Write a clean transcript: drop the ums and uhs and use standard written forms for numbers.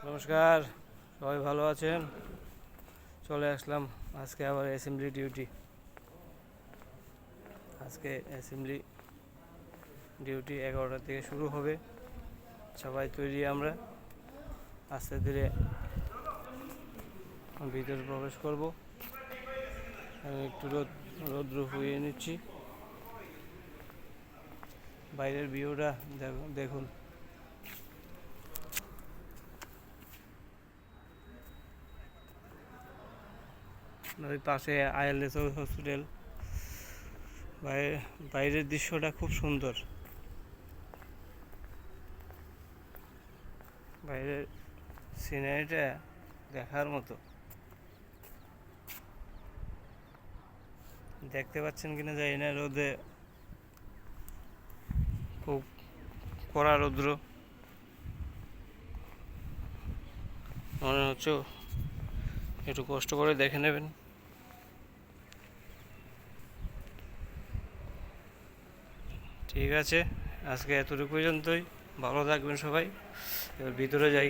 নমস্কার, সবাই ভালো আছেন? চলে আসলাম আজকে আবার অ্যাসেম্বলি ডিউটি। আজকে অ্যাসেম্বলি ডিউটি 11টা থেকে শুরু হবে। সবাই তৈরি, আমরা আস্তে ধীরে ভিতরে প্রবেশ করব। আমি একটু রৌদ্র ফুইয়ে নিচ্ছি। বাইরের ভিউটা দেখুন। ওই পাশে আইএলএস হসপিটাল। বাইরের দৃশ্যটা খুব সুন্দর। বাইরের সিনারিটা দেখার মতো। দেখতে পাচ্ছেন কিনা জানি না, রোদে খুব কড়া রৌদ্র মনে হচ্ছে। একটু কষ্ট করে দেখে নেবেন। ঠিক আছে, আজকে এতটুকু পর্যন্তই। ভালো থাকবেন সবাই। এবার ভিতরে যাই।